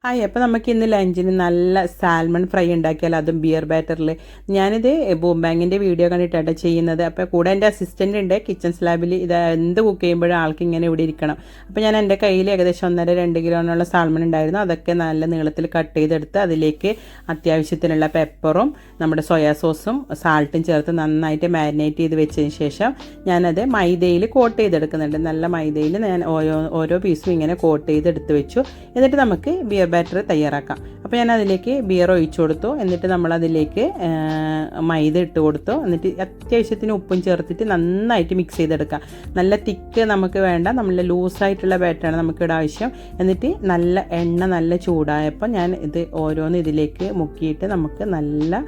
അപ്പോൾ നമുക്ക് ഇന്ന് ലഞ്ചിന് നല്ല സാൽമൺ ഫ്രൈ ഉണ്ടാക്കിയാലോ, അതും ബിയർ ബാറ്ററിൽ. ഞാനിത് ബൂംബാങ്ങിൻ്റെ വീഡിയോ കണ്ടിട്ടാണ് ചെയ്യുന്നത്. അപ്പോൾ കൂടെ എൻ്റെ അസിസ്റ്റൻ്റ് ഉണ്ട് കിച്ചൺ സ്ലാബിൽ. ഇത് എന്ത് കുക്ക് ചെയ്യുമ്പോഴും ആൾക്ക് ഇങ്ങനെ ഇവിടെ ഇരിക്കണം. അപ്പോൾ ഞാൻ എൻ്റെ കയ്യിൽ ഏകദേശം 1.5-2 കിലോനുള്ള സാൽമൺ ഉണ്ടായിരുന്നു. അതൊക്കെ നല്ല നീളത്തിൽ കട്ട് ചെയ്തെടുത്ത് അതിലേക്ക് അത്യാവശ്യത്തിനുള്ള പെപ്പറും നമ്മുടെ സോയാ സോസും സാൾട്ടും ചേർത്ത് നന്നായിട്ട് മാരിനേറ്റ് ചെയ്ത് വെച്ചതിന് ശേഷം ഞാനത് മൈദയിൽ കോട്ട് ചെയ്തെടുക്കുന്നുണ്ട്. നല്ല മൈദയിൽ ഞാൻ ഓരോ പീസും ഇങ്ങനെ കോട്ട് ചെയ്തെടുത്ത് വെച്ചു. എന്നിട്ട് നമുക്ക് ബിയർ ബാറ്റർ തയ്യാറാക്കാം. അപ്പോൾ ഞാൻ അതിലേക്ക് ബിയർ ഒഴിച്ചു കൊടുത്തു. എന്നിട്ട് നമ്മളതിലേക്ക് മൈദ ഇട്ട് കൊടുത്തു. എന്നിട്ട് അത്യാവശ്യത്തിന് ഉപ്പും ചേർത്തിട്ട് നന്നായിട്ട് മിക്സ് ചെയ്തെടുക്കാം. നല്ല തിക്ക് നമുക്ക് വേണ്ട, നല്ല ലൂസായിട്ടുള്ള ബാറ്ററാണ് നമുക്കിവിടെ ആവശ്യം. എന്നിട്ട് നല്ല ചൂടായപ്പോൾ ഞാൻ ഇത് ഓരോന്ന് ഇതിലേക്ക് മുക്കിയിട്ട് നമുക്ക് നല്ല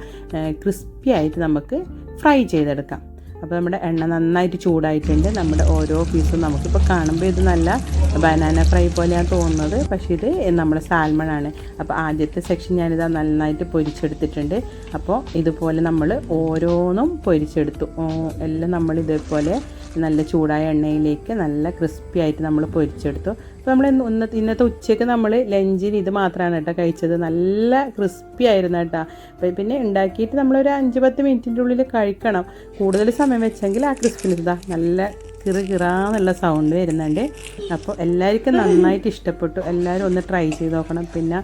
ക്രിസ്പി ആയിട്ട് നമുക്ക് ഫ്രൈ ചെയ്തെടുക്കാം. അപ്പോൾ നമ്മുടെ എണ്ണ നന്നായിട്ട് ചൂടായിട്ടുണ്ട്. നമ്മുടെ ഓരോ പീസും നമുക്കിപ്പോൾ കാണുമ്പോൾ ഇത് നല്ല ബനാന ഫ്രൈ പോലെയാണ് തോന്നുന്നത്, പക്ഷേ ഇത് നമ്മുടെ സാൽമൺ ആണ്. അപ്പോൾ ആദ്യത്തെ സെക്ഷൻ ഞാനിത് നന്നായിട്ട് പൊരിച്ചെടുത്തിട്ടുണ്ട്. അപ്പോൾ ഇതുപോലെ നമ്മൾ ഓരോന്നും പൊരിച്ചെടുത്തു. എല്ലാം നമ്മൾ ഇതേപോലെ നല്ല ചൂടായ എണ്ണയിലേക്ക് നല്ല ക്രിസ്പി ആയിട്ട് നമ്മൾ പൊരിച്ചെടുത്തു. അപ്പോൾ നമ്മൾ ഇന്നത്തെ ഉച്ചയ്ക്ക് നമ്മൾ ലഞ്ചിന് ഇത് മാത്രമാണ് കേട്ടോ കഴിച്ചത്. നല്ല ക്രിസ്പി ആയിരുന്നു കേട്ടോ. അപ്പോൾ പിന്നെ ഉണ്ടാക്കിയിട്ട് നമ്മളൊരു 5-10 മിനിറ്റിൻ്റെ ഉള്ളിൽ കഴിക്കണം. കൂടുതൽ സമയം വെച്ചെങ്കിൽ ആ ക്രിസ്പിനെസ് നല്ല കിറാന്നുള്ള സൗണ്ട് വരുന്നുണ്ട്. അപ്പോൾ എല്ലാവർക്കും നന്നായിട്ട് ഇഷ്ടപ്പെട്ടു. എല്ലാവരും ഒന്ന് ട്രൈ ചെയ്ത് നോക്കണം. പിന്നെ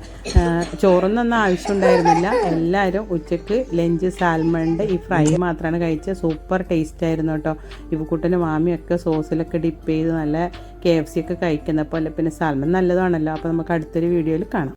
ചോറൊന്നും ആവശ്യമുണ്ടായിരുന്നില്ല. എല്ലാവരും ഉച്ചയ്ക്ക് ലഞ്ച് സാൽമണിൻ്റെ ഈ ഫ്രൈ മാത്രമാണ് കഴിച്ചത്. സൂപ്പർ ടേസ്റ്റ് ആയിരുന്നു കേട്ടോ. ഇവക്കൂട്ടനും മാമിയൊക്കെ സോസിലൊക്കെ ഡിപ്പ് ചെയ്ത് നല്ല KFC ഒക്കെ കഴിക്കുന്ന പോലെ. പിന്നെ സാൽമൺ നല്ലതാണല്ലോ. അപ്പോൾ നമുക്ക് അടുത്തൊരു വീഡിയോയിൽ കാണാം.